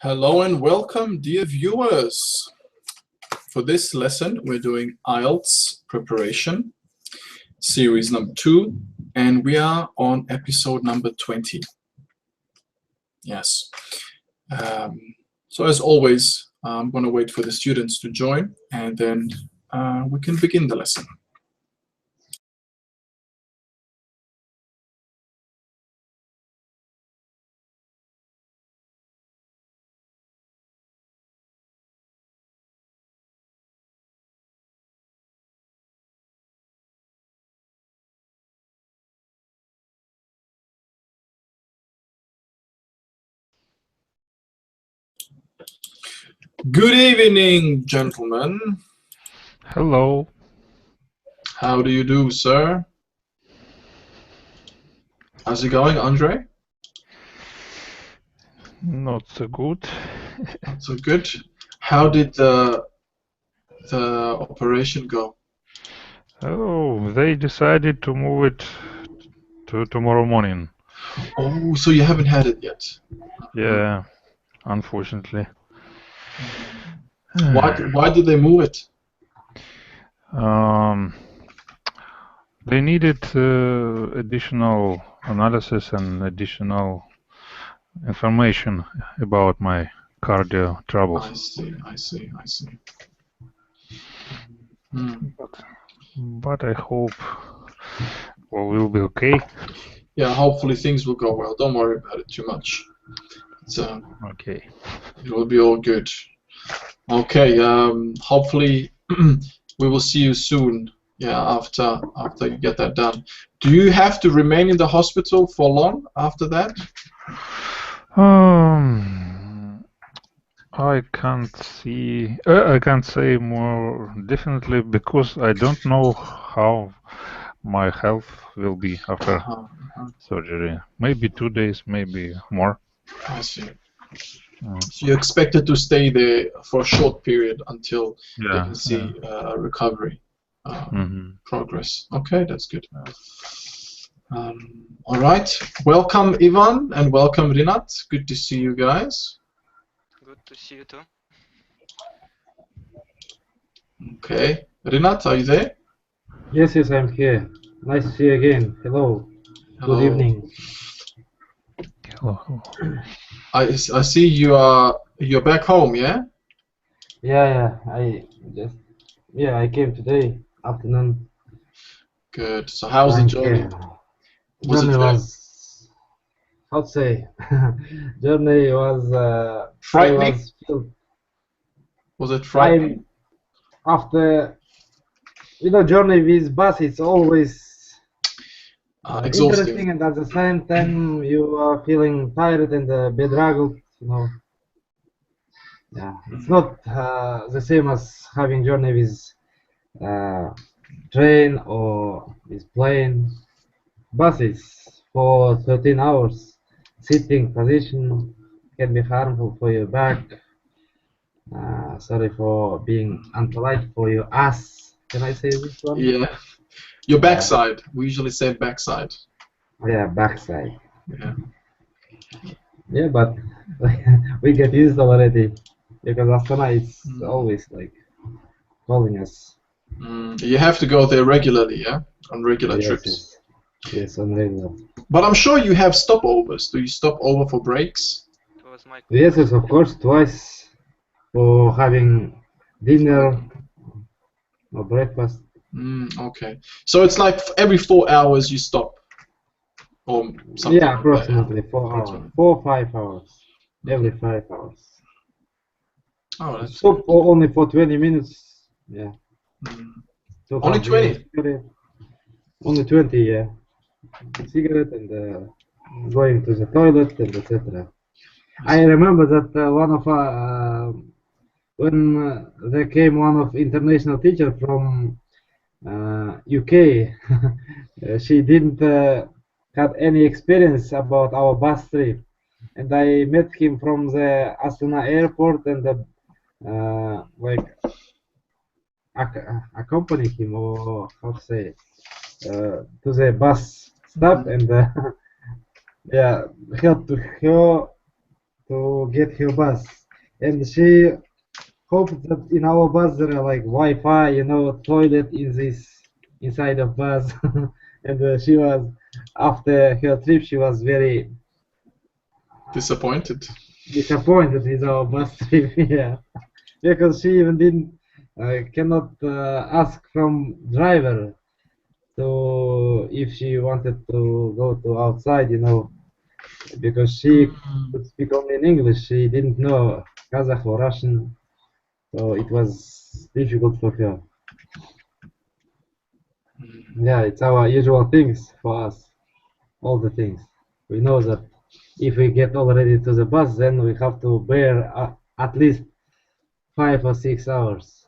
Hello and welcome, dear viewers. For this lesson, we're doing IELTS preparation, series number 2, and we are on episode number 20. Yes. So as always, I'm going to wait for the students to join, and then we can begin the lesson. Good evening, gentlemen. Hello. How do you do, sir? How's it going, Andre? Not so good. Not so good. How did the operation go? Oh, they decided to move it to tomorrow morning. Oh, so you haven't had it yet? Yeah, unfortunately. Why did they move it? They needed additional analysis and additional information about my cardio troubles. I see. But I hope we'll be okay. Yeah, hopefully things will go well. Don't worry about it too much. Okay. It will be all good. Okay. Hopefully we will see you soon. Yeah, after you get that done. Do you have to remain in the hospital for long after that? I can't say more definitely because I don't know how my health will be after surgery. Maybe 2 days, maybe more. I see. So you expected to stay there for a short period until you can see recovery progress. Okay, that's good. All right. Welcome, Ivan, and welcome, Rinat. Good to see you guys. Good to see you too. Okay. Rinat, are you there? Yes, I'm here. Nice to see you again. Hello. Good evening. Hello. I see you're back home, yeah? Yeah. I came today afternoon. Good. So how's the journey? Journey was, how to say, journey was frightening. Was it frightening? After journey with bus, it's always interesting, and at the same time you are feeling tired and bedraggled. Yeah, it's not the same as having journey with train or with plane. Buses for 13 hours sitting position can be harmful for your back. Sorry for being unpolite for your ass. Can I say this one? Yeah. Your backside. We usually say backside. Yeah, backside. Yeah. Yeah, but we get used already because Astana is always like calling us. You have to go there regularly, yeah? On regular trips. Yes, on regular. But I'm sure you have stopovers. Do you stop over for breaks? Yes, of course, twice for having dinner or breakfast. Okay. So it's like every 4 hours you stop? Or something. Yeah, approximately 4 hours. 4 or 5 hours. Every 5 hours. Oh, that's stop only for 20 minutes. Yeah. Only 20? Only 20, yeah. Cigarette and going to the toilet and etc. I remember that one of when there came one of international teacher from UK, she didn't have any experience about our bus trip, and I met him from the Astana airport and like accompany him, or how to say, to the bus stop and yeah, help to get her bus, and she hoped that in our bus there are like Wi-Fi, you know, toilet in this inside of bus, and she was after her trip she was very Disappointed. disappointed with our bus trip, yeah, because she even didn't cannot ask from driver. So if she wanted to go to outside, you know, because she could speak only in English, she didn't know Kazakh or Russian, so it was difficult for her. Yeah, it's our usual things for us, all the things. We know that if we get already to the bus, then we have to bear at least 5 or 6 hours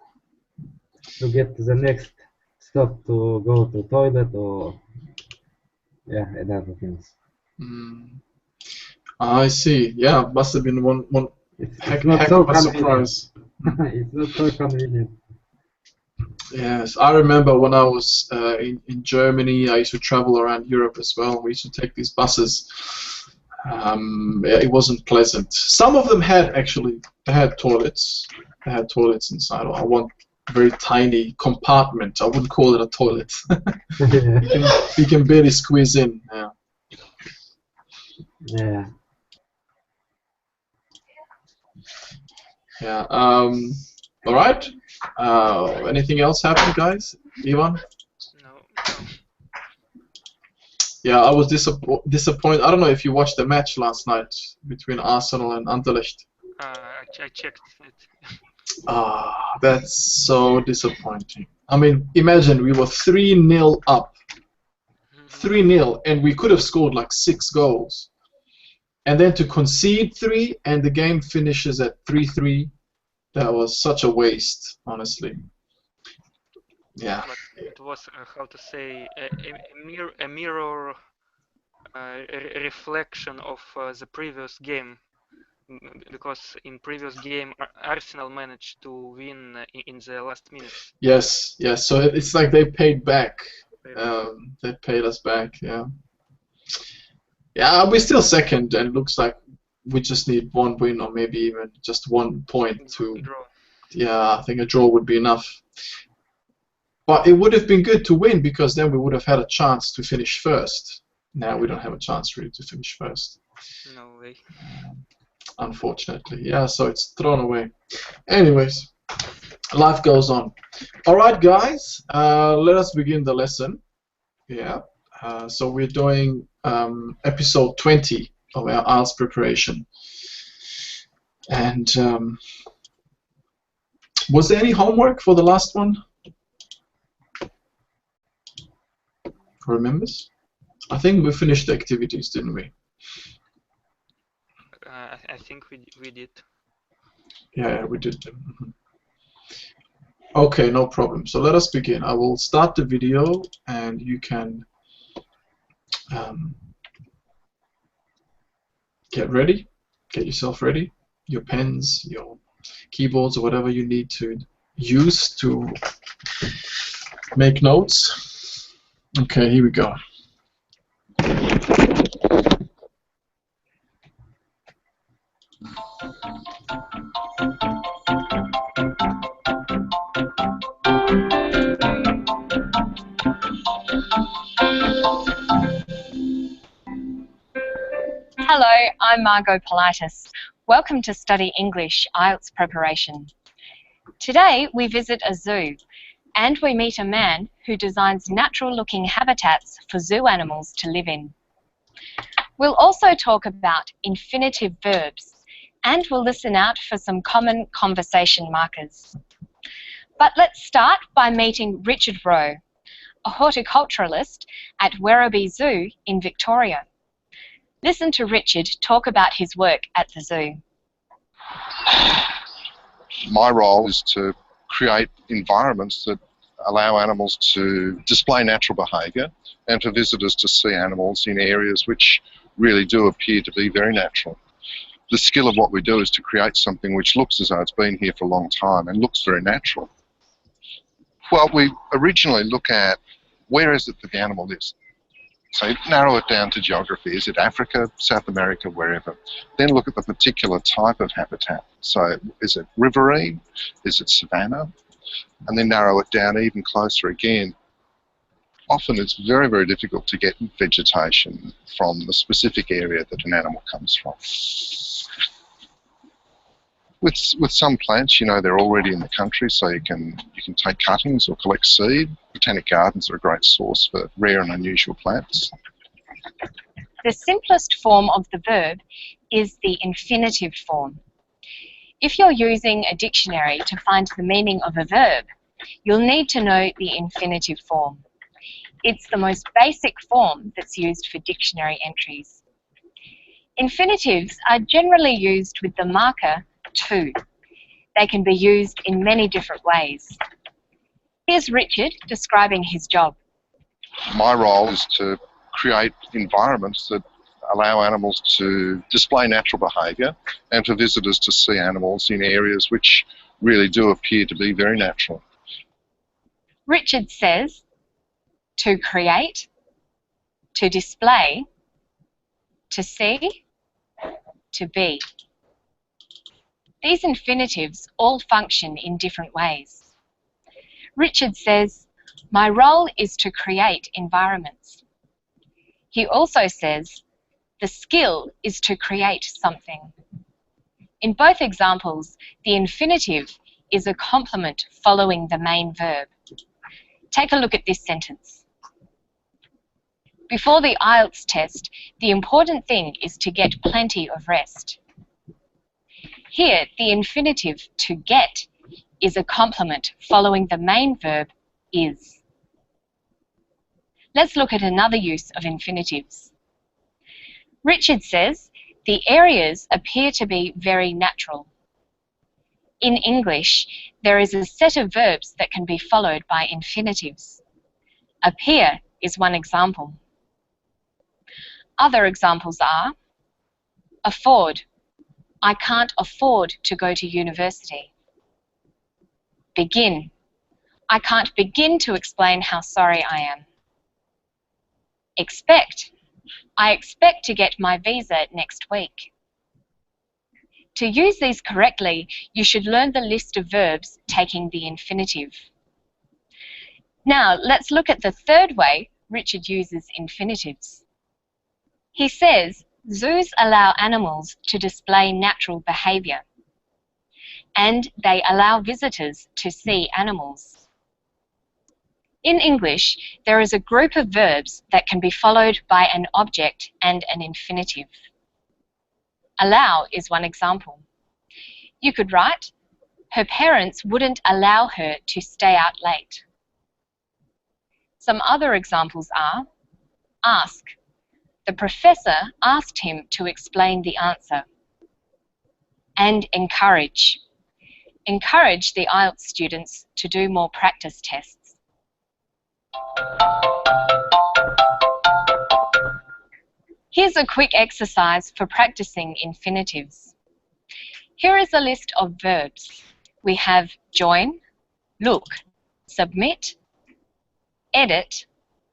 to get to the next stop to go to toilet or yeah, and other things. I see. Yeah, must have been one It's not heck so of a convenient. surprise. It's not so convenient. Yes, I remember when I was in Germany, I used to travel around Europe as well. We used to take these buses. Yeah, it wasn't pleasant. Some of them had actually, they had toilets. They had toilets inside. I want a very tiny compartment. I wouldn't call it a toilet. You can barely squeeze in. Yeah. Yeah. Yeah. All right. Anything else happen, guys? Ivan? No. Yeah, I was disappointed. I don't know if you watched the match last night between Arsenal and Anderlecht. I checked it. Ah, that's so disappointing. I mean, imagine we were 3-0 up. 3-0, and we could have scored like 6 goals. And then to concede 3, and the game finishes at 3-3, that was such a waste, honestly. Yeah. But it was, how to say, a mirror reflection of the previous game. Because in previous game, Arsenal managed to win in the last minutes. Yes, yes. So it's like they paid back. They paid us back, yeah. Yeah, we're still second, and it looks like we just need 1 win or maybe even just 1 point to... Draw. Yeah, I think a draw would be enough. But it would have been good to win because then we would have had a chance to finish first. Now we don't have a chance really to finish first. No way. Unfortunately. Yeah, so it's thrown away. Anyways, life goes on. Alright guys, let us begin the lesson. Yeah. So we're doing episode 20 of our IELTS preparation. And was there any homework for the last one? Remembers? I think we finished the activities, didn't we? I think we did. Yeah, we did them. Okay, no problem. So let us begin. I will start the video, and you can get ready. Get yourself ready. Your pens, your keyboards, or whatever you need to use to make notes. Okay, here we go. Hello, I'm Margot Politis. Welcome to Study English IELTS preparation. Today we visit a zoo and we meet a man who designs natural-looking habitats for zoo animals to live in. We'll also talk about infinitive verbs and we'll listen out for some common conversation markers. But let's start by meeting Richard Rowe, a horticulturalist at Werribee Zoo in Victoria. Listen to Richard talk about his work at the zoo. My role is to create environments that allow animals to display natural behaviour and for visitors to see animals in areas which really do appear to be very natural. The skill of what we do is to create something which looks as though it's been here for a long time and looks very natural. Well, we originally look at where is it that the animal is. So narrow it down to geography. Is it Africa, South America, wherever? Then look at the particular type of habitat. So is it riverine? Is it savanna? And then narrow it down even closer again. Often it's very, very difficult to get vegetation from the specific area that an animal comes from. With some plants, you know, they're already in the country, so you can take cuttings or collect seed. Botanic gardens are a great source for rare and unusual plants. The simplest form of the verb is the infinitive form. If you're using a dictionary to find the meaning of a verb, you'll need to know the infinitive form. It's the most basic form that's used for dictionary entries. Infinitives are generally used with the marker to. They can be used in many different ways. Here's Richard describing his job. My role is to create environments that allow animals to display natural behaviour and for visitors to see animals in areas which really do appear to be very natural. Richard says to create, to display, to see, to be. These infinitives all function in different ways. Richard says, my role is to create environments. He also says, the skill is to create something. In both examples, the infinitive is a complement following the main verb. Take a look at this sentence. Before the IELTS test, the important thing is to get plenty of rest. Here, the infinitive to get is a complement following the main verb is. Let's look at another use of infinitives. Richard says, the areas appear to be very natural. In English, there is a set of verbs that can be followed by infinitives. Appear is one example. Other examples are afford. I can't afford to go to university. Begin. I can't begin to explain how sorry I am. Expect. I expect to get my visa next week. To use these correctly, you should learn the list of verbs taking the infinitive. Now, let's look at the third way Richard uses infinitives. He says, zoos allow animals to display natural behaviour, and they allow visitors to see animals. In English, there is a group of verbs that can be followed by an object and an infinitive. Allow is one example. You could write, her parents wouldn't allow her to stay out late. Some other examples are, ask. The professor asked him to explain the answer. And encourage. Encourage the IELTS students to do more practice tests. Here's a quick exercise for practicing infinitives. Here is a list of verbs. We have join, look, submit, edit,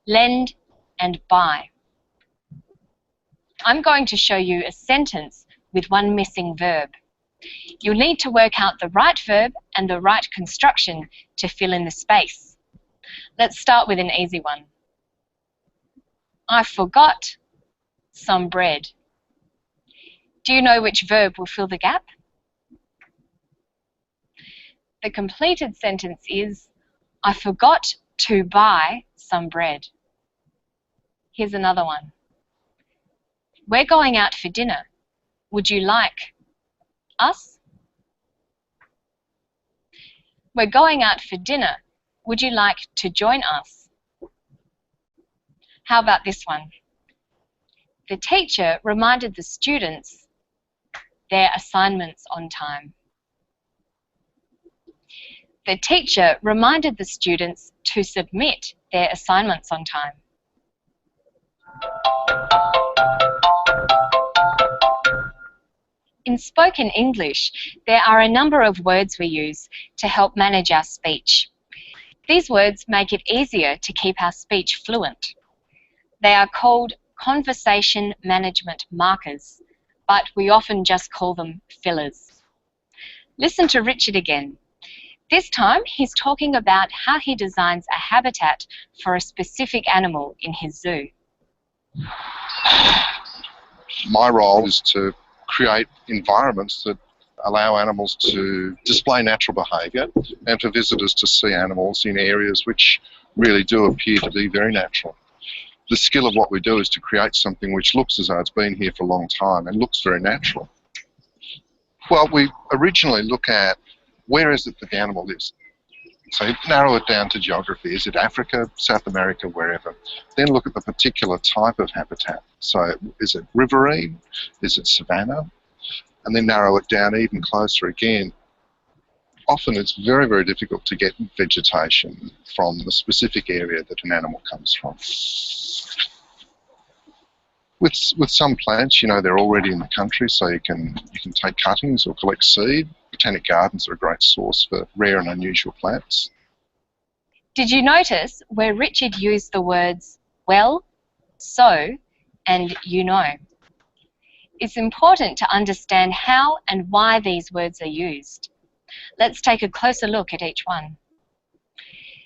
lend, and buy. I'm going to show you a sentence with one missing verb. You'll need to work out the right verb and the right construction to fill in the space. Let's start with an easy one. I forgot some bread. Do you know which verb will fill the gap? The completed sentence is, I forgot to buy some bread. Here's another one. We're going out for dinner. Would you like us? We're going out for dinner. Would you like to join us? How about this one? The teacher reminded the students their assignments on time. The teacher reminded the students to submit their assignments on time. In spoken English, there are a number of words we use to help manage our speech. These words make it easier to keep our speech fluent. They are called conversation management markers, but we often just call them fillers. Listen to Richard again. This time, he's talking about how he designs a habitat for a specific animal in his zoo. My role is to create environments that allow animals to display natural behaviour and for visitors to see animals in areas which really do appear to be very natural. The skill of what we do is to create something which looks as though it's been here for a long time and looks very natural. Well, we originally look at where is it that the animal lives. So narrow it down to geography. Is it Africa, South America, wherever? Then look at the particular type of habitat. So is it riverine? Is it savanna? And then narrow it down even closer again. Often it's very, very difficult to get vegetation from the specific area that an animal comes from. With some plants, you know, they're already in the country, so you can take cuttings or collect seed. Botanic gardens are a great source for rare and unusual plants. Did you notice where Richard used the words well, so, and you know? It's important to understand how and why these words are used. Let's take a closer look at each one.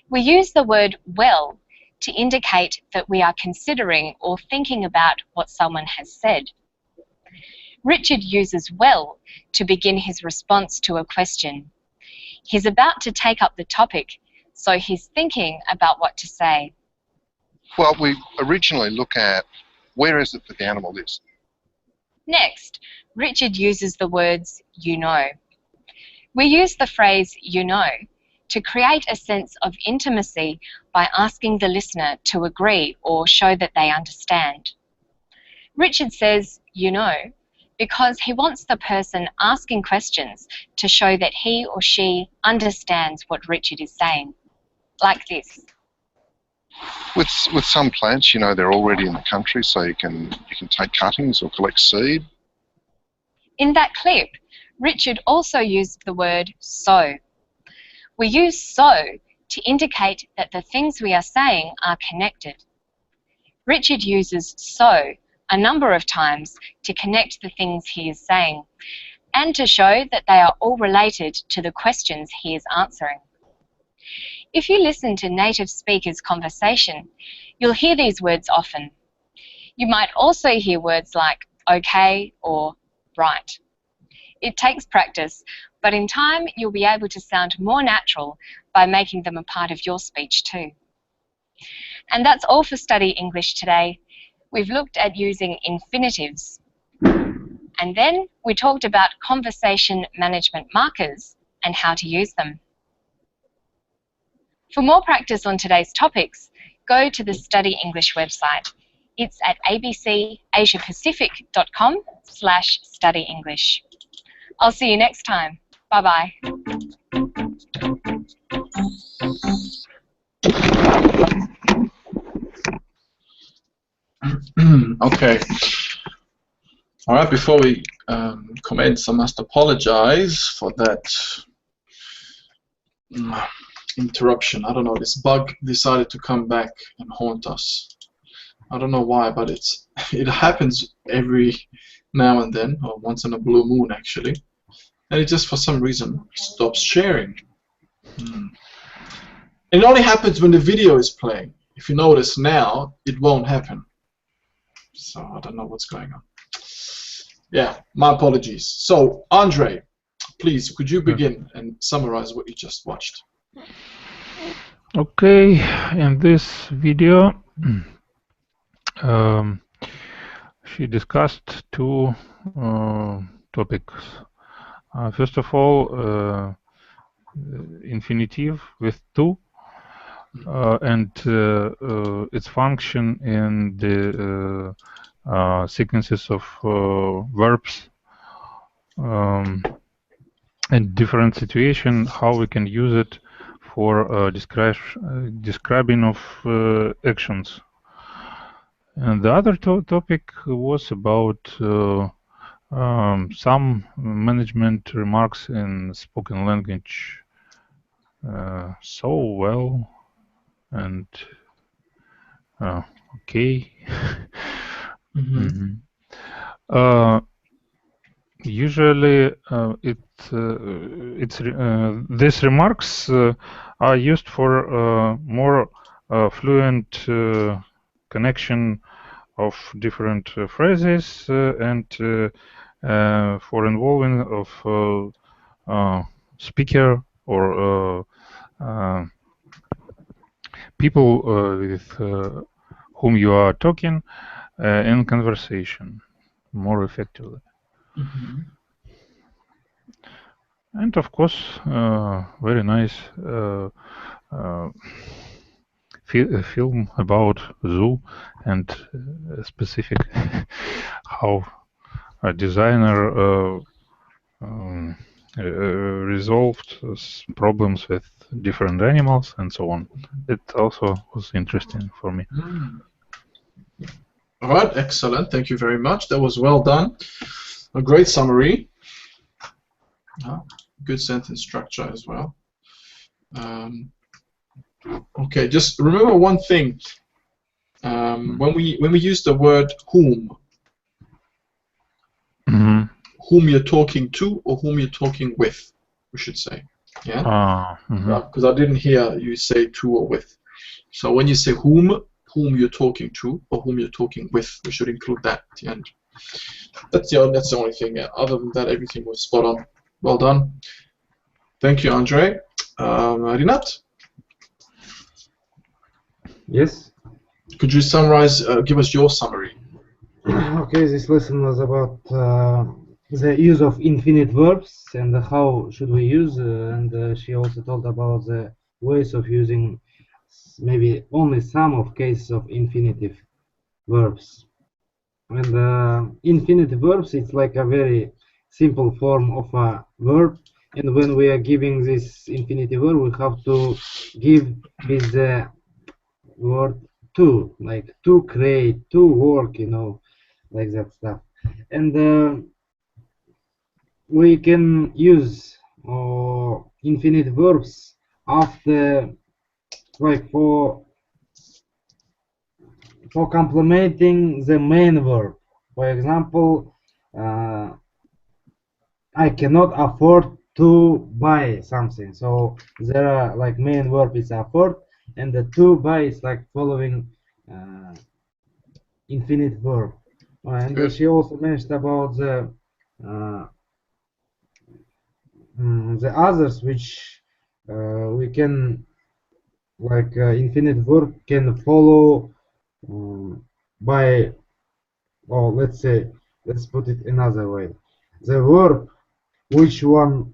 We use the word well to indicate that we are considering or thinking about what someone has said. Richard uses well to begin his response to a question. He's about to take up the topic, so he's thinking about what to say. Well, we originally look at where is it that the animal lives. Next, Richard uses the words you know. We use the phrase you know to create a sense of intimacy by asking the listener to agree or show that they understand. Richard says you know because he wants the person asking questions to show that he or she understands what Richard is saying. Like this. With some plants, you know, they're already in the country, so you can take cuttings or collect seed. In that clip, Richard also used the word so. We use so to indicate that the things we are saying are connected. Richard uses so a number of times to connect the things he is saying and to show that they are all related to the questions he is answering. If you listen to native speakers' conversation, you'll hear these words often. You might also hear words like okay or right. It takes practice, but in time you'll be able to sound more natural by making them a part of your speech too. And that's all for Study English today. We've looked at using infinitives. And then we talked about conversation management markers and how to use them. For more practice on today's topics, go to the Study English website. It's at abcasiapacific.com/studyenglish. I'll see you next time. Bye-bye. Okay. All right, before we commence, I must apologize for that interruption. I don't know, this bug decided to come back and haunt us. I don't know why, but it happens every now and then, or once in a blue moon actually, and it just for some reason stops sharing. It only happens when the video is playing. If you notice now, it won't happen. So I don't know what's going on. Yeah, my apologies. So Andre, please, could you begin and summarize what you just watched? Okay, in this video she discussed two topics. First of all, infinitive with to and its function in the sequences of verbs in different situations, how we can use it for describing of actions. And the other topic was about some management remarks in spoken language. So well, and okay. Mm-hmm. Usually, these remarks are used for more fluent connection of different phrases and for involving of speaker or people with whom you are talking in conversation more effectively. Mm-hmm. And of course, very nice film about zoo and specific how a designer resolved problems with different animals and so on. It also was interesting for me. All right, excellent. Thank you very much. That was well done. A great summary. Good sentence structure as well. Okay, just remember one thing. When we use the word whom, whom you're talking to or whom you're talking with, we should say. Yeah. Because I didn't hear you say to or with. So when you say whom you're talking to or whom you're talking with, we should include that at the end. That's the only thing. Other than that, everything was spot on. Well done. Thank you, Andre. Rinat? Yes. Could you summarize, give us your summary? Okay, this lesson was about the use of infinite verbs and how should we use, and she also told about the ways of using maybe only some of cases of infinitive verbs. And infinitive verbs, it's like a very simple form of a verb, and when we are giving this infinitive verb, we have to give with the word to, like to create, to work, you know, like that stuff. And we can use infinite verbs after, like for complementing the main verb. For example, I cannot afford to buy something. So there are like main verb is afford, and the to buy is like following infinite verb. And she also mentioned about the others which we can, like infinite verb can follow by, or let's say, let's put it another way, the verb which one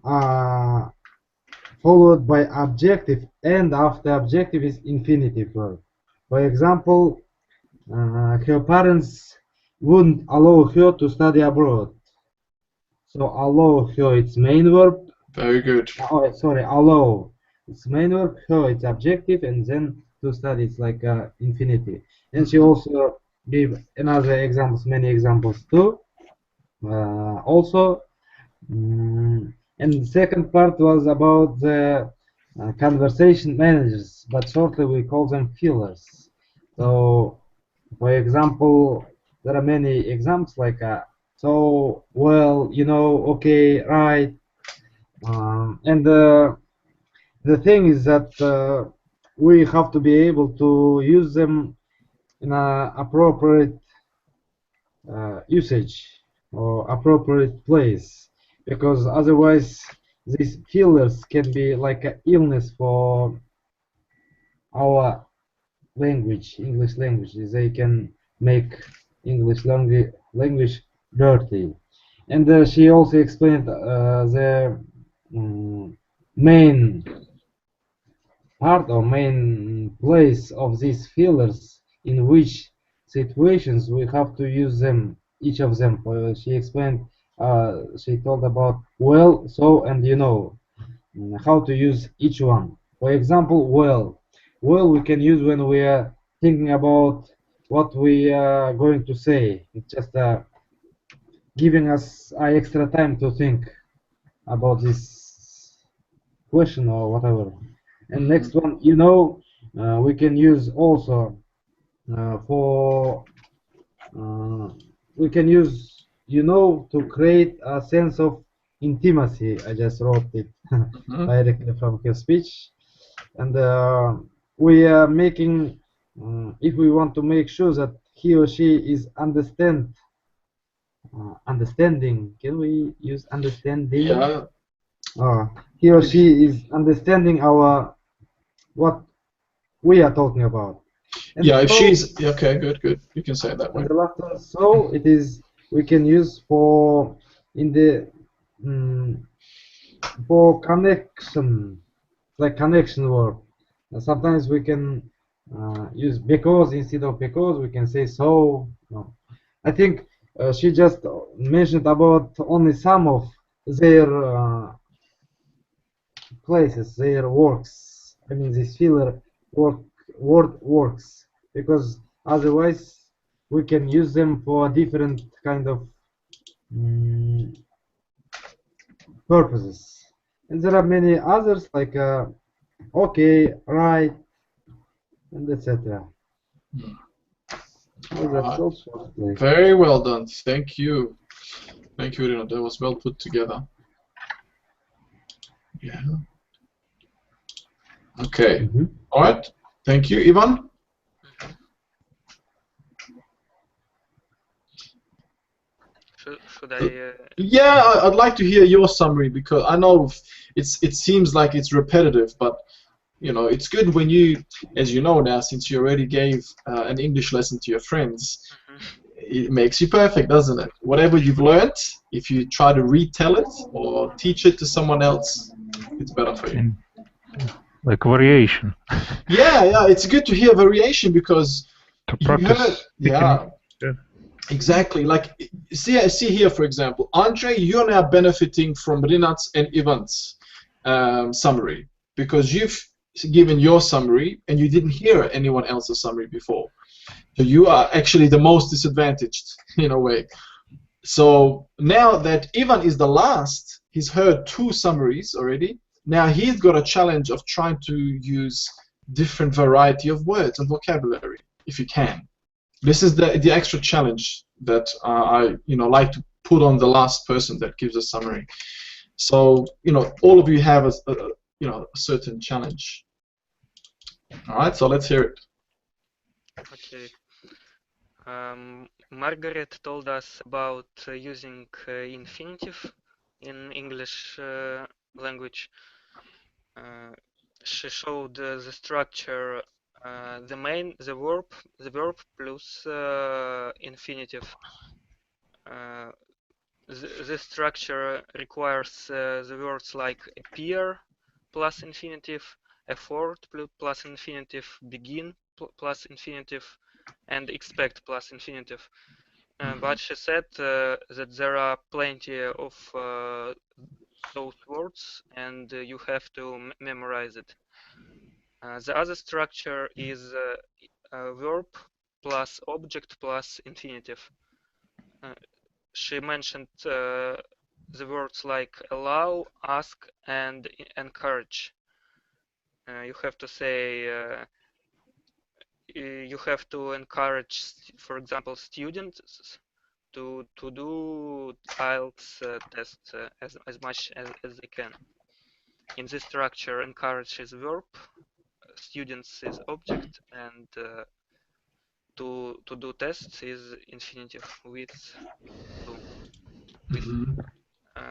followed by adjective and after adjective is infinitive verb. For example, her parents wouldn't allow her to study abroad. So allow her, it's main verb. Very good. Oh, sorry, allow, it's main verb. Her, it's adjective, and then to study, it's like infinitive. And she also gave another examples, many examples too. Also, and the second part was about the conversation managers, but shortly we call them fillers. So, for example, there are many examples like so, well, you know, okay, right. And the thing is that we have to be able to use them in an appropriate usage or appropriate place, because otherwise these fillers can be like an illness for our language, English language. They can make English language dirty. And she also explained the main part or main place of these fillers, in which situations we have to use them, each of them. She explained, she told about well, so, and you know, how to use each one. For example, well we can use when we are thinking about what we are going to say. It's just giving us extra time to think about this question or whatever. And next one, you know, we can use also for we can use to create a sense of intimacy. I just wrote it directly from his speech, and we are making if we want to make sure that he or she is understanding. Can we use understanding? Yeah. He or she is understanding what we are talking about. And yeah, if so, she's okay, good. You can say it that way. and the last one, so it is we can use for in the for connection, like connection word. Sometimes we can use because instead of because. We can say so. No. I think she just mentioned about only some of their places, their works. I mean, this filler word works, because otherwise we can use them for different kind of purposes. And there are many others like okay, right, and etc. Well, that's also Very well done. Thank you. Thank you, Irina. That was well put together. Yeah. Okay. All right. Thank you, Ivan. Should I? Yeah, I'd like to hear your summary, because I know it seems like it's repetitive, but it's good when you, as you know now, since you already gave an English lesson to your friends, it makes you perfect, doesn't it? Whatever you've learned, if you try to retell it or teach it to someone else, it's better for you. Like variation. Yeah, it's good to hear variation, because to you heard, yeah. Exactly. Like, see here, for example, Andre, you're now benefiting from Rinat's and Ivan's summary, because you've given your summary and you didn't hear anyone else's summary before. So you are actually the most disadvantaged in a way. So now that Ivan is the last, he's heard 2 summaries already. Now he's got a challenge of trying to use different variety of words and vocabulary, if you can. This is the extra challenge that I like to put on the last person that gives a summary. So all of you have a certain challenge. All right, so let's hear it. Okay. Margaret told us about using infinitive in English language. She showed the structure, the verb plus infinitive. This structure requires the words like appear plus infinitive, afford plus infinitive, begin plus infinitive, and expect plus infinitive. But she said that there are plenty of those words, and you have to memorize it. The other structure is verb plus object plus infinitive. She mentioned the words like allow, ask, and encourage. You have to say you have to encourage, for example, students to do IELTS test as much as they can. In this structure, encourage is verb, students is object, and to do tests is infinitive with do.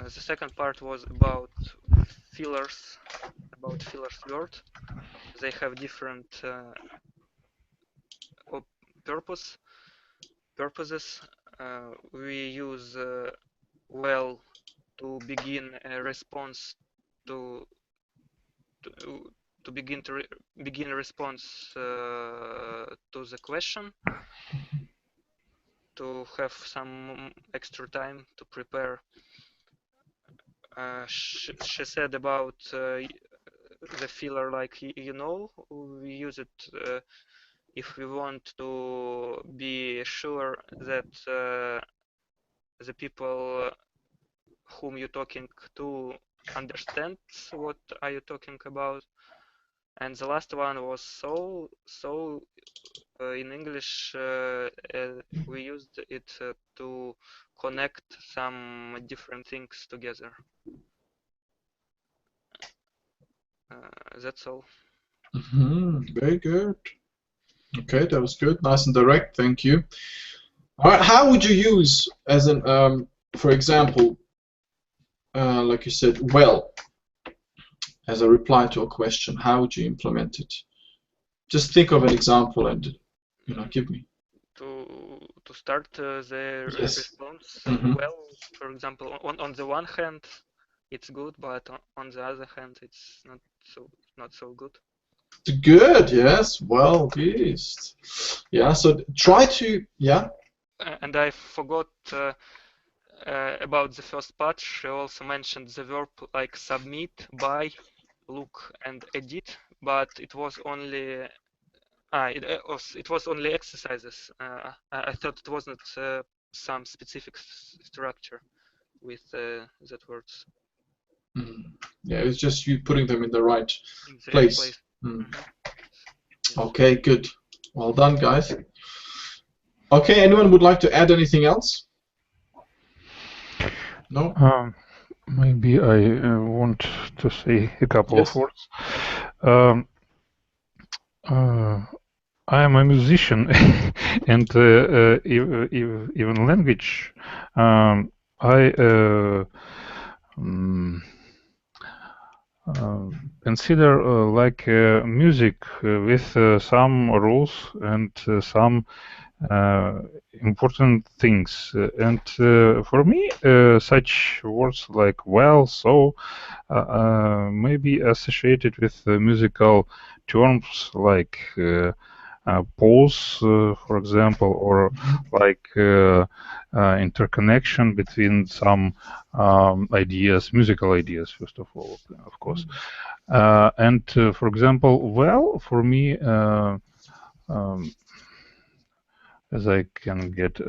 The second part was about fillers, word. They have different purposes. We use well to begin a response to begin a response to the question, to have some extra time to prepare. She said about the filler like we use it if we want to be sure that the people whom you're talking to understand what are you talking about. And the last one was so in English we used it to connect some different things together. That's all. Very good. Okay, that was good. Nice and direct. Thank you. All right. How would you use as an, for example, like you said, well, as a reply to a question? How would you implement it? Just think of an example and give me. To start the Yes. response Mhm. well, for example, on the one hand, it's good, but on the other hand, it's not so good. Good. Yes. Well used. Yeah. So try to. Yeah. And I forgot about the first part. She also mentioned the verb like submit, buy, look, and edit, but it was only it was only exercises. I thought it wasn't some specific structure with that words. Yeah, it's just you putting them in the right In the place. right place. Yes. Okay, good. Well done, guys. Okay, anyone would like to add anything else? No? Maybe I want to say a couple of words. I am a musician, and even language. I consider like music with some rules and some important things. And for me, such words like well, so may be associated with musical terms like pause, for example, or like interconnection between some ideas, musical ideas, first of all, of course. And for example, well, for me, as I can get,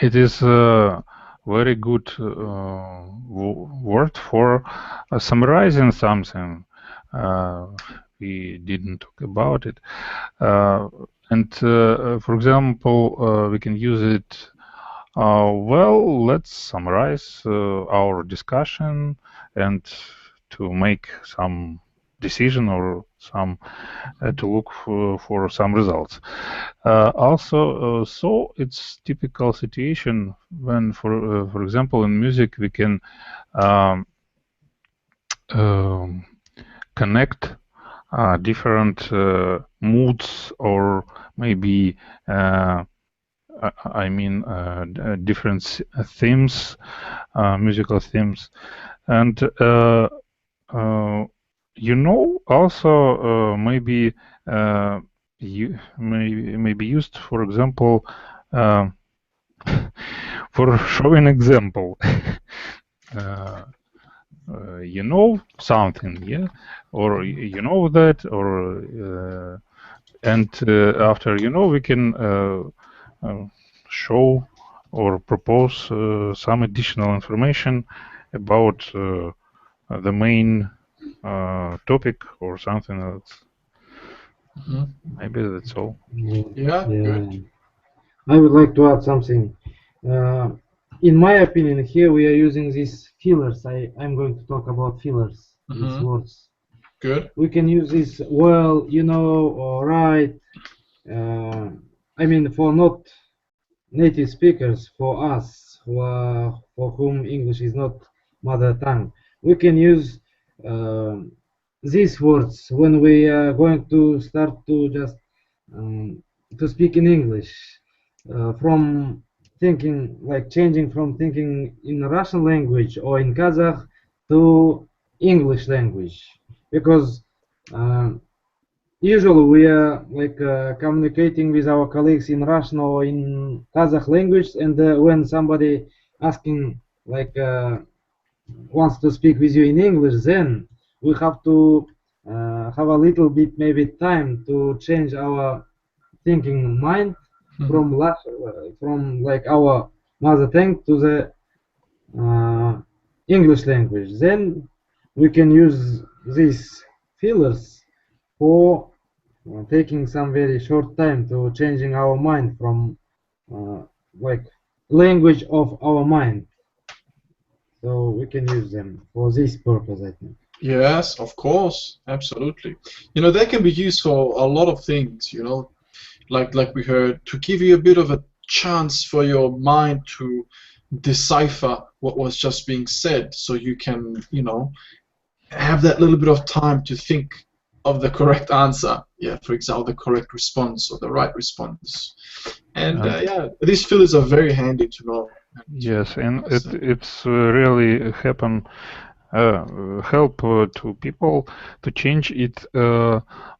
it is a very good word for summarizing something. We didn't talk about it. And for example, we can use it, well, let's summarize our discussion and to make some decision or some to look for some results. Also, so it's typical situation when, for example, in music we can connect different moods or maybe I mean different themes, musical themes, and also maybe you may be used, for example, for showing example. You know something, yeah, or you know that, or and after we can show or propose some additional information about the main topic or something else. Maybe that's all. Yeah, good. I would like to add something. In my opinion, here we are using these fillers. I'm going to talk about fillers, these words. Good. We can use this well, or right. I mean, for not native speakers, for us, for whom English is not mother tongue, we can use these words when we are going to start to just to speak in English, from thinking, like changing from thinking in Russian language or in Kazakh to English language, because usually we are like communicating with our colleagues in Russian or in Kazakh language, and when somebody asking like wants to speak with you in English, then we have to have a little bit maybe time to change our thinking mind from like our mother tongue to the English language. Then we can use these fillers for taking some very short time to changing our mind from like language of our mind. So we can use them for this purpose, I think. Yes, of course, absolutely. You know, they can be used for a lot of things, you know, like we heard, to give you a bit of a chance for your mind to decipher what was just being said, so you can, you know, have that little bit of time to think of the correct answer. Yeah, for example, the correct response or the right response. And yeah, these fillers are very handy to know. Yes, and it's really help to people to change it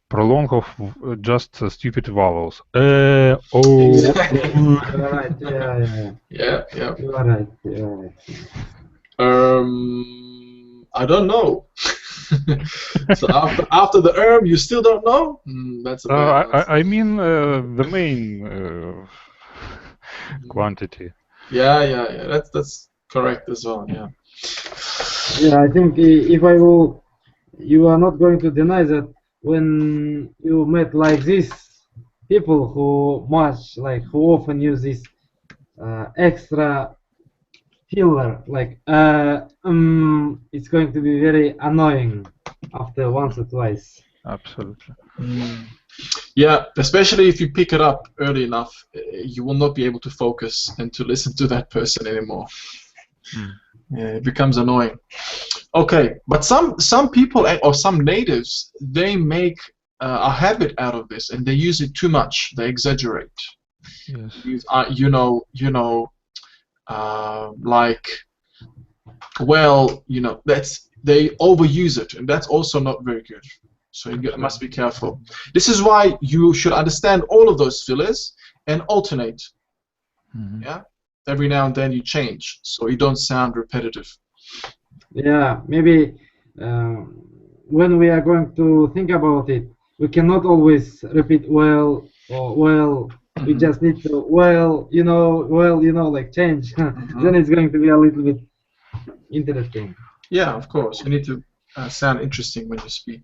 prolong of just stupid vowels. Oh. You are right. Yeah, yeah. You are right. You are right. I don't know. So after the you still don't know? That's a bad answer. I mean the main quantity. Yeah. That's correct as well. Yeah. Yeah, I think if I will, you are not going to deny that when you met like this people who who often use this extra filler, like it's going to be very annoying after once or twice. Absolutely. Yeah, especially if you pick it up early enough, you will not be able to focus and to listen to that person anymore. Yeah, it becomes annoying. Okay, but some people or some natives, they make a habit out of this, and they use it too much. They exaggerate. Yes. Like, well, you know, they overuse it, and that's also not very good. So you must be careful. This is why you should understand all of those fillers and alternate. Yeah, every now and then you change, so you don't sound repetitive. Yeah, maybe when we are going to think about it, we cannot always repeat well or well. We just need to you know, like change. Then it's going to be a little bit interesting. Yeah, of course. You need to sound interesting when you speak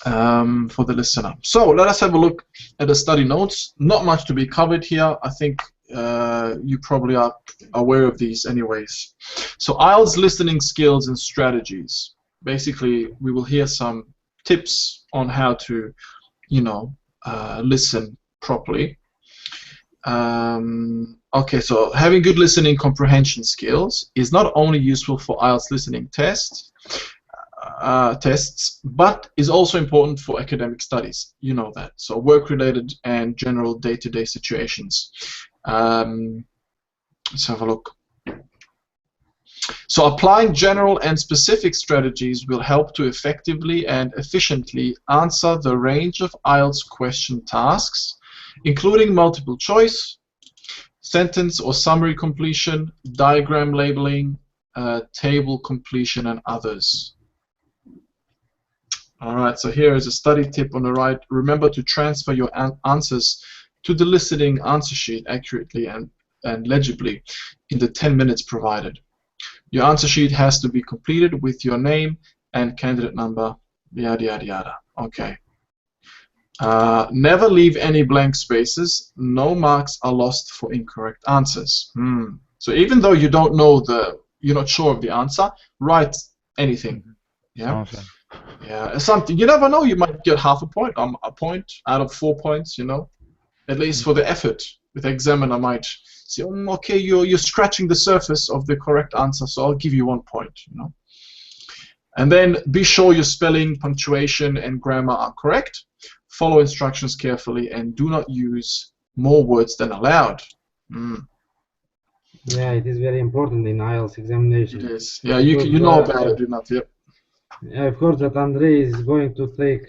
for the listener. So let us have a look at the study notes. Not much to be covered here. I think you probably are aware of these anyways. So IELTS listening skills and strategies. Basically, we will hear some tips on how to, you know, listen properly. Okay, so having good listening comprehension skills is not only useful for IELTS listening tests, but is also important for academic studies. You know that. So work-related and general day-to-day situations. Let's have a look. So applying general and specific strategies will help to effectively and efficiently answer the range of IELTS question tasks, including multiple choice, sentence or summary completion, diagram labeling, table completion, and others. Alright, so here is a study tip on the right. Remember to transfer your answers to the listening answer sheet accurately and legibly in the 10 minutes provided. Your answer sheet has to be completed with your name and candidate number, yada yada yada. Okay. Never leave any blank spaces. No marks are lost for incorrect answers. So even though you don't know you're not sure of the answer, write anything. Yeah. Okay. Yeah. Something you never know. You might get half a point out of 4 points. You know, at least for the effort. The examiner might say, okay, you're scratching the surface of the correct answer, so I'll give you 1 point. You know. And then be sure your spelling, punctuation, and grammar are correct. Follow instructions carefully and do not use more words than allowed. Yeah, it is very important in IELTS examination. It is. Yeah, you know about it, do not? Yep. I've heard that Andrei is going to take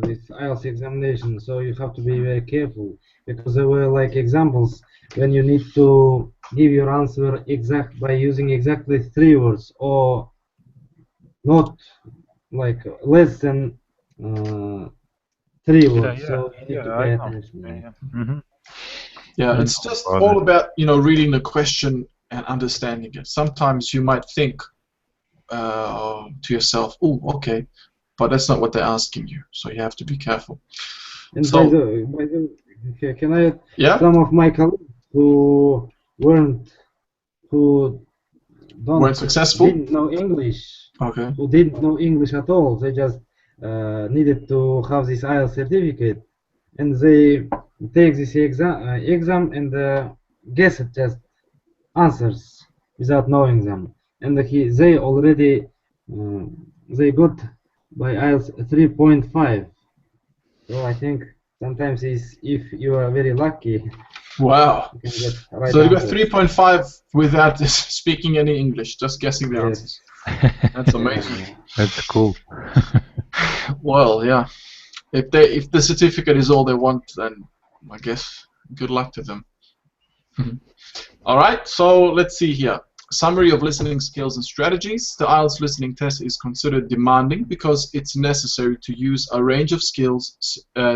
this IELTS examination, so you have to be very careful, because there were like examples when you need to give your answer by using exactly 3 words, or not like less than 3 words. So you need to pay attention. Yeah, it's just all about, you know, reading the question and understanding it. Sometimes you might think to yourself, oh, okay, but that's not what they're asking you. So you have to be careful. And So, okay, can I? Yeah. Some of my colleagues who weren't, who Weren't successful? didn't know English. Okay. Who didn't know English at all. They just needed to have this IELTS certificate, and they take this exam and guess it just answers without knowing them. And they already they got by IELTS 3.5. So I think sometimes if you are very lucky. Wow. You can get right So you got answers. 3.5 without speaking any English, just guessing the Yes. answers. That's amazing. That's cool. Well, yeah. If the certificate is all they want, then I guess good luck to them. All right. So let's see here. Summary of listening skills and strategies. The IELTS listening test is considered demanding because it's necessary to use a range of skills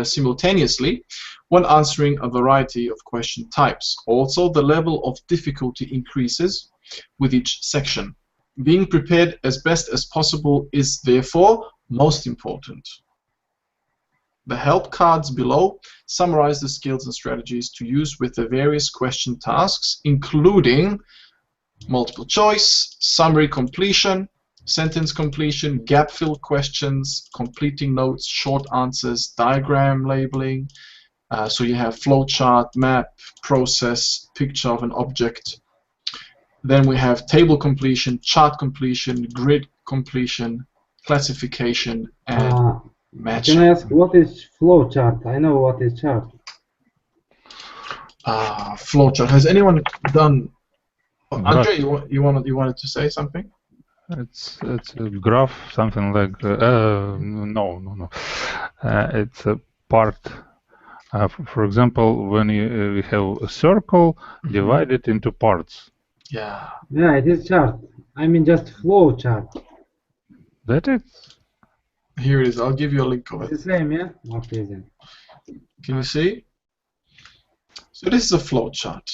simultaneously when answering a variety of question types. Also, the level of difficulty increases with each section. Being prepared as best as possible is therefore most important. The help cards below summarize the skills and strategies to use with the various question tasks, including multiple choice, summary completion, sentence completion, gap fill questions, completing notes, short answers, diagram labeling. So you have flowchart, map, process, picture of an object. Then we have table completion, chart completion, grid completion, classification, and matching. Can I ask what is flowchart? I know what is chart. Flowchart. Has anyone done? Andre, Graph. you wanted to say something? It's a graph, something like no. It's a part. For example, when we have a circle divided into parts. Yeah. Yeah, it is chart. I mean just flow chart. That it? Here it is. I'll give you a link of it. It's the same, yeah? Okay then. Can you see? So this is a flowchart.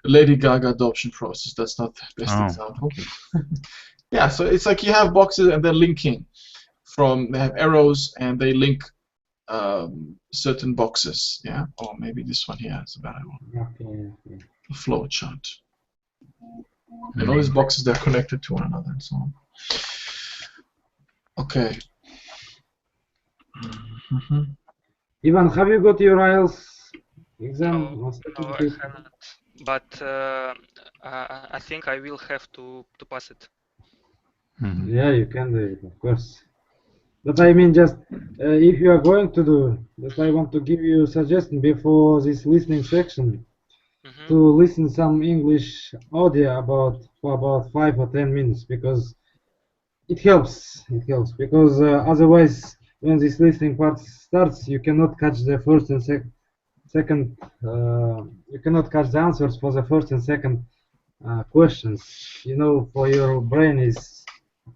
Lady Gaga adoption process. That's not the best example. Yeah, so it's like you have boxes and they're linking from, they have arrows and they link certain boxes. Yeah, or maybe this one here is a better one. Okay. A flowchart. And all these boxes, they're connected to one another and so on. Okay. Ivan, have you got your IELTS exam? No, I haven't. But I think I will have to pass it. Yeah, you can do it, of course. But I mean, just if you are going to do, that I want to give you a suggestion before this listening section to listen some English audio for about 5 or 10 minutes, because it helps. Because otherwise, when this listening part starts, you cannot catch the first and second. You cannot catch the answers for the first and second questions. You know, for your brain it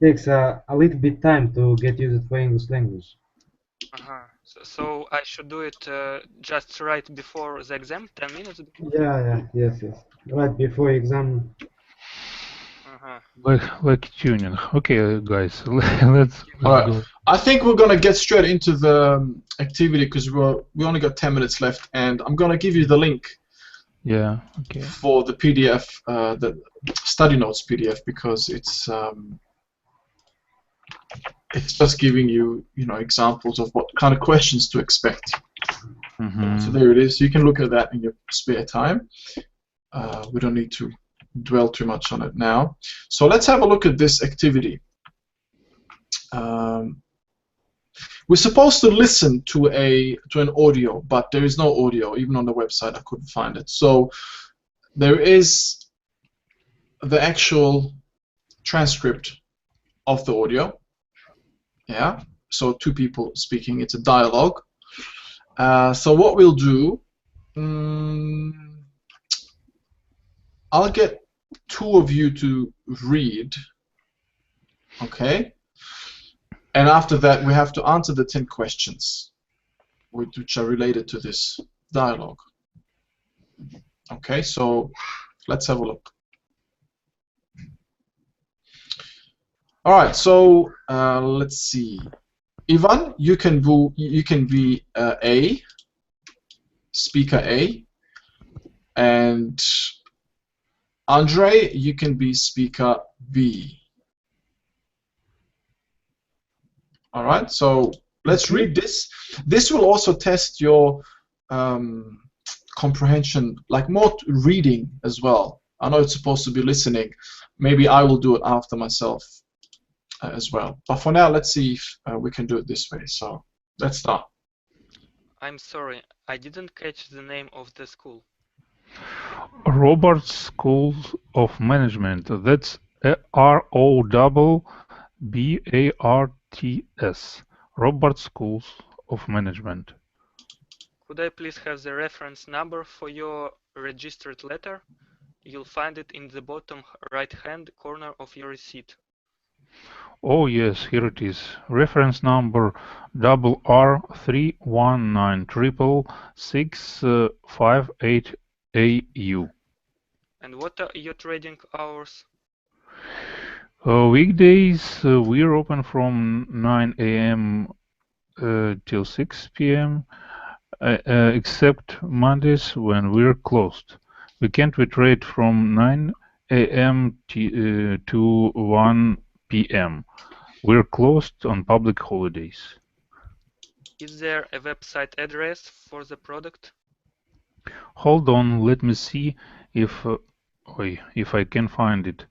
takes a little bit time to get used for English language. So I should do it just right before the exam, 10 minutes before? Yes. Right before exam. Like tuning. Okay, guys, let's go. I think we're gonna get straight into the activity because we only got 10 minutes left, and I'm gonna give you the link. Yeah. Okay. For the PDF, the study notes PDF, because it's just giving you, examples of what kind of questions to expect. So there it is. You can look at that in your spare time. We don't need to dwell too much on it now. So let's have a look at this activity. We're supposed to listen to an audio, but there is no audio. Even on the website, I couldn't find it. So there is the actual transcript of the audio. Yeah. So 2 people speaking. It's a dialogue. So what we'll do, I'll get 2 of you to read. Okay. And after that, we have to answer the 10 questions which are related to this dialogue. Okay, so let's have a look. All right, so let's see. Ivan, you can be A, speaker A, and Andre, you can be speaker B. All right, so let's read this. This will also test your comprehension, like more reading as well. I know it's supposed to be listening. Maybe I will do it after myself as well. But for now, let's see if we can do it this way. So let's start. I'm sorry, I didn't catch the name of the school. Roberts School of Management. That's ROBBARTS. Roberts Schools of Management. Could I please have the reference number for your registered letter? You'll find it in the bottom right-hand corner of your receipt. Oh yes, here it is. Reference number RR3196658AU. And what are your trading hours? Weekdays we're open from 9 a.m. Till 6 p.m. Except Mondays when we're closed. Weekend we trade from 9 a.m. to 1 p.m. We're closed on public holidays. Is there a website address for the product? Hold on, let me see if I can find it.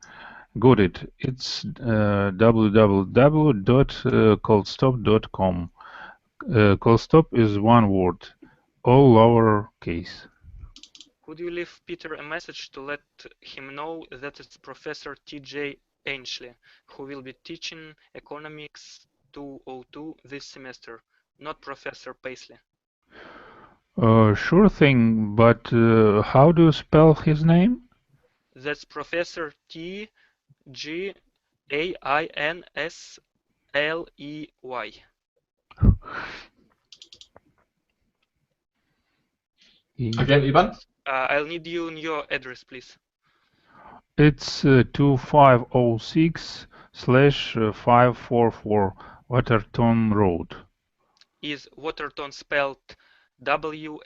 Got it. It's www.coldstop.com. Coldstop is one word, all lowercase. Could you leave Peter a message to let him know that it's Professor T.J. Ainshley who will be teaching Economics 202 this semester, not Professor Paisley? Sure thing, but how do you spell his name? That's Professor T.J. Ainshley. Again, Ivan? I'll need you in your address, please. It's 2506/544 Waterton Road. Is Waterton spelled Waterton?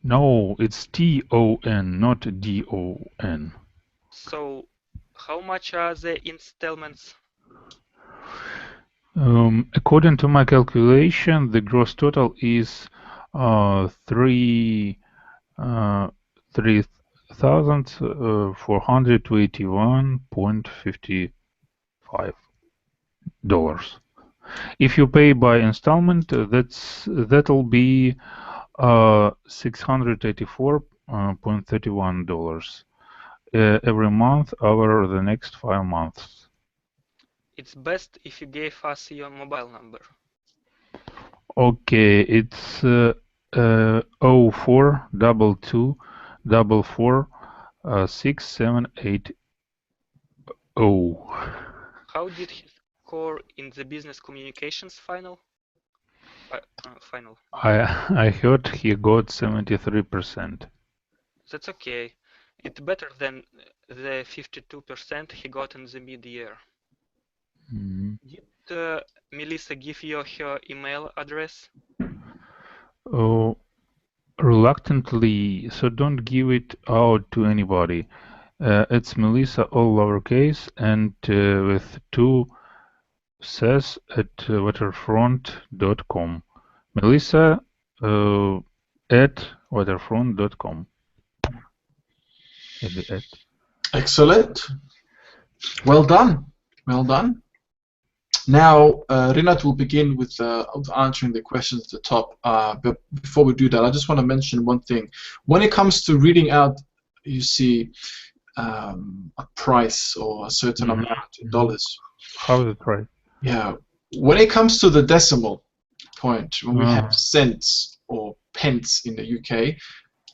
No, it's Ton, not Don. So, how much are the installments? According to my calculation, the gross total is $3,481.55. If you pay by installment, that'll be $684.31 every month over the next 5 months. It's best if you gave us your mobile number. Okay, it's 0422446780. How did he score in the business communications final? I heard he got 73%. That's okay. It's better than the 52% he got in the mid-year. Did Melissa give you her email address? Oh, reluctantly, so don't give it out to anybody. It's Melissa, all lowercase, and with 2 says at waterfront.com. Melissa at waterfront.com. Excellent. Well done. Well done. Now, Rinat will begin with answering the questions at the top. But before we do that, I just want to mention one thing. When it comes to reading out, you see a price or a certain amount in dollars. How is it right? Yeah. When it comes to the decimal point, when we have cents or pence in the UK,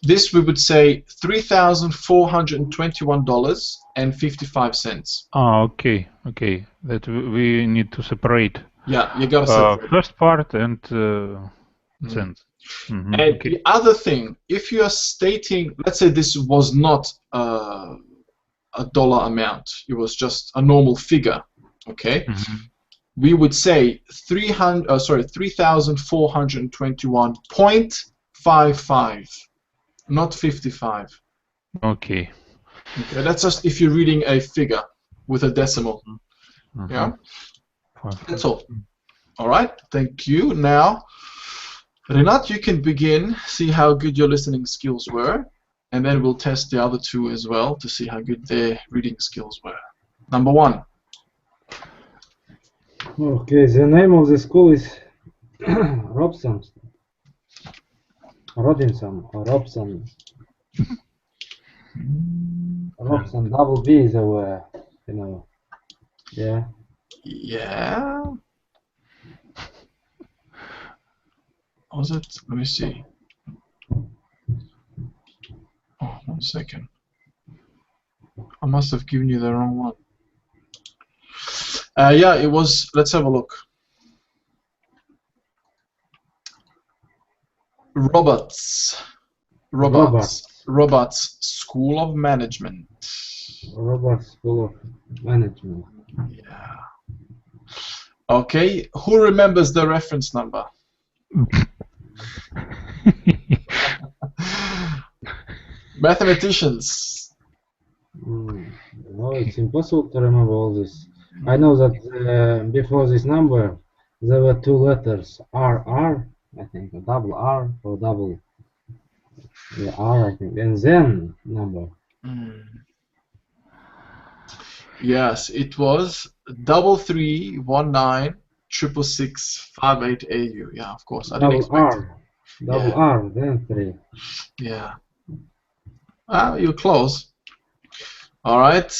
this we would say $3,421.55. Ah, okay, okay. That we need to separate. Yeah, you gotta separate. First part and cents. And the other thing, if you are stating, let's say this was not a a dollar amount. It was just a normal figure. Okay. Mm-hmm. We would say 3,421.55, not 55. Okay. Okay, that's just if you're reading a figure with a decimal. Mm-hmm. Yeah, that's all. All right, thank you. Now, Renat, you can begin. See how good your listening skills were, and then we'll test the other two as well to see how good their reading skills were. Number 1. Okay, the name of the school is Robson, double B, so you know, yeah. Yeah. Was it? Let me see. Oh, 1 second. I must have given you the wrong one. Yeah, it was. Let's have a look. Robots School of Management. Roberts School of Management. Yeah. Okay, who remembers the reference number? Mathematicians. No, it's impossible to remember all this. I know that before this number there were 2 letters, RR, I think, a double R or double, yeah, R, I think, and then number. Yes, it was 3319666588AU. Yeah, of course. I didn't expect it. Double R, then 3. Yeah. You're close. All right.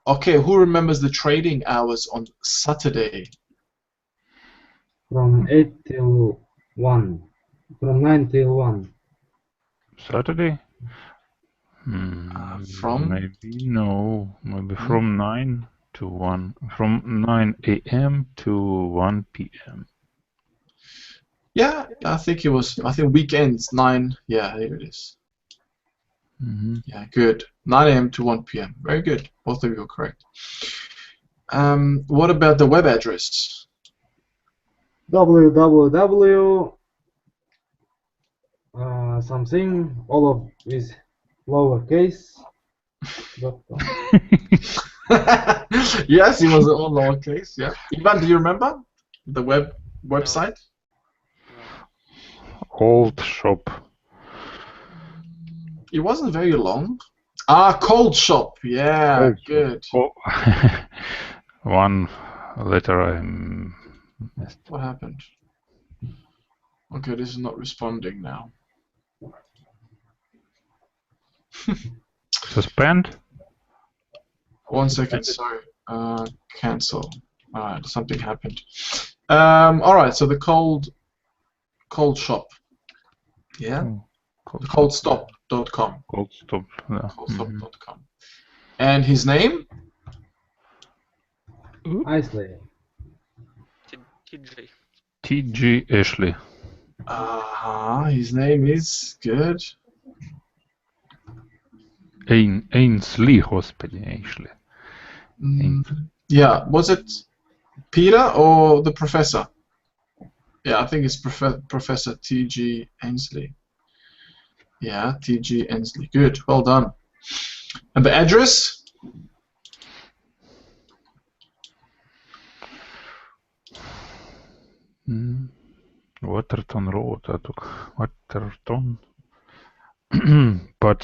Okay, who remembers the trading hours on Saturday? From 8 till 1. From 9 till 1. Saturday? From? Maybe no. Maybe from 9 to 1. From 9 a.m. to 1 p.m. Yeah, I think it was. I think weekends 9. Yeah, here it is. Yeah, good. 9 a.m. to 1 p.m. Very good. Both of you are correct. What about the web address? www something, all of is lowercase. Yes, it was all lowercase. Yeah. Ivan, do you remember the website? Old shop. It wasn't very long. Cold shop. Yeah, Cold good. Shop. Oh. One letter I missed. What happened? Okay, this is not responding now. Suspend? 1 second, sorry. Cancel. Alright, something happened. Alright, so the cold shop. Yeah? Coldstop.com. Coldstop. Yeah. Coldstop.com. And his name? Isley. TJ. T.G. Ashley. His name is good. Ainsley, господи, Ashley. Yeah, was it Peter or the professor? Yeah, I think it's Professor T.G. Ainsley. Yeah, T.G. Ainsley. Good, well done. And the address? Waterton Road, I took Waterton. But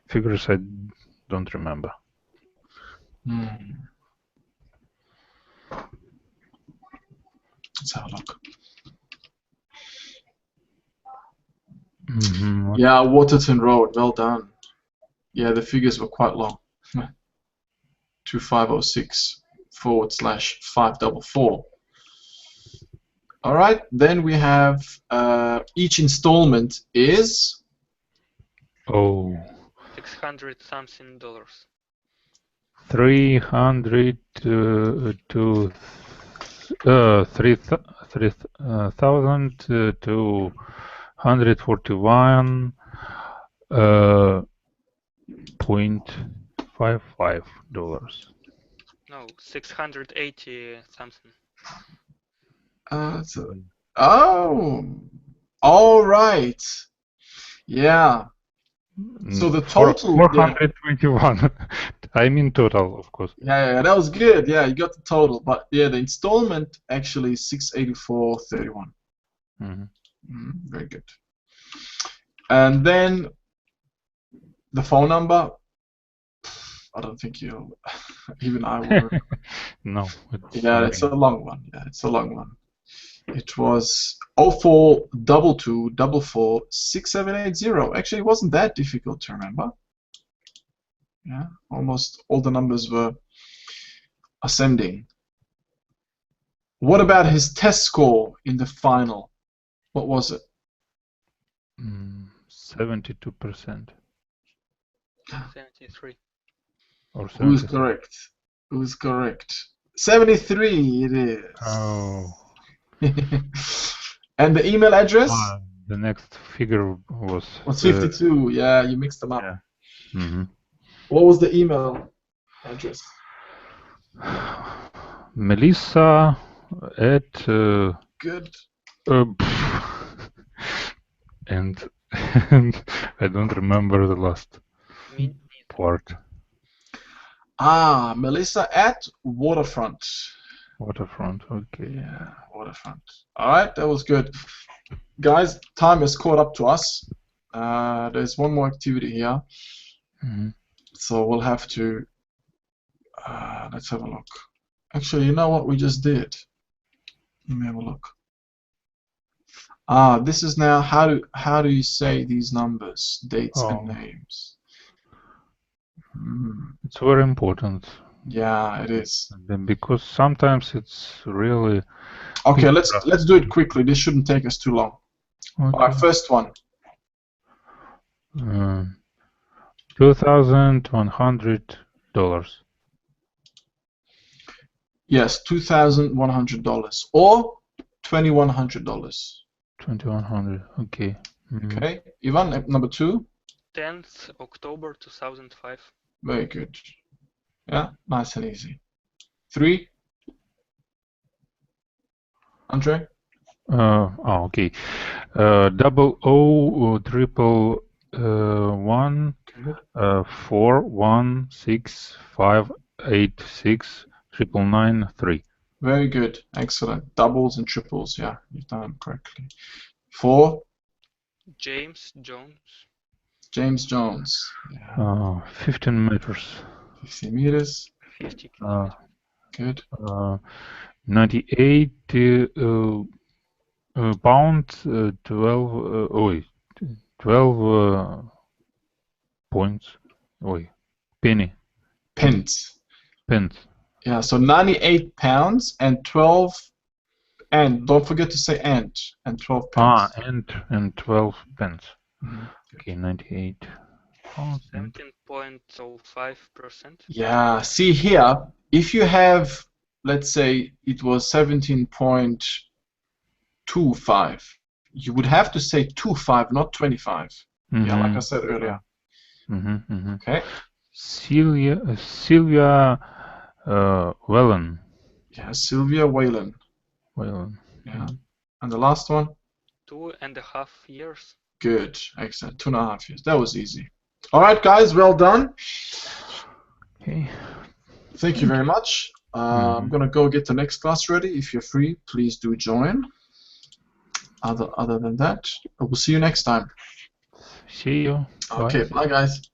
figures I don't remember. Let's have a look. Yeah, Waterton Road, well done. Yeah, the figures were quite long. 2506/544. Alright, then we have each installment is 600 something dollars. 300 to 3,241 .5 $655. No, 680 something. Oh, all right. Yeah. So the total there, 421. I mean total, of course. yeah, that was good. Yeah, you got the total, but yeah, the installment actually is 684.31. Very good. And then the phone number. I don't think you, even I will remember. No. Yeah, it's a long one. Yeah, it's a long one. It was 0422446780. Actually, it wasn't that difficult to remember. Yeah, almost all the numbers were ascending. What about his test score in the final? What was it? 72%. 73. Or Who's 73. correct? Who's correct? 73 it is. Oh. And the email address? The next figure was 52. Yeah, you mixed them up. Yeah. What was the email address? Melissa at Good. and I don't remember the last part. Melissa at Waterfront. Waterfront, okay. Yeah, Waterfront. All right, that was good. Guys, time has caught up to us. There's one more activity here. So we'll have to, let's have a look. Actually, you know what we just did? Let me have a look. This is now how do you say these numbers, dates and names? It's very important. Yeah, it is. Because sometimes it's really. Okay, let's do it quickly. This shouldn't take us too long. Okay. All right, first one. $2,100. Yes, $2,100 or $2,100. 2,100. Okay. Okay, Ivan, number 2. 10th October 2005. Very good. Yeah, nice and easy. 3. Andre? Okay. 0011 416586993. Very good. Excellent. Doubles and triples. Yeah, you've done them correctly. 4. James Jones. James Jones. Yeah. 15 meters. 50 meters. 50 kilometers. Good. 98 pounds. 12 points. Pence. Pence. Yeah, so 98 pounds and 12, and don't forget to say and 12 pence. And 12 pence. Okay, 98 pounds. 17.05%. Yeah, see here, if you have, let's say it was 17.25, you would have to say 25, not 25. Yeah, like I said earlier. Okay. Sylvia Whelan. Yeah, Sylvia Whelan. Yeah. And the last one? 2.5 years. Good. Excellent. 2.5 years. That was easy. All right, guys. Well done. Okay. Thank you very much. I'm gonna go get the next class ready. If you're free, please do join. Other than that, I will see you next time. See you. Okay. Bye guys.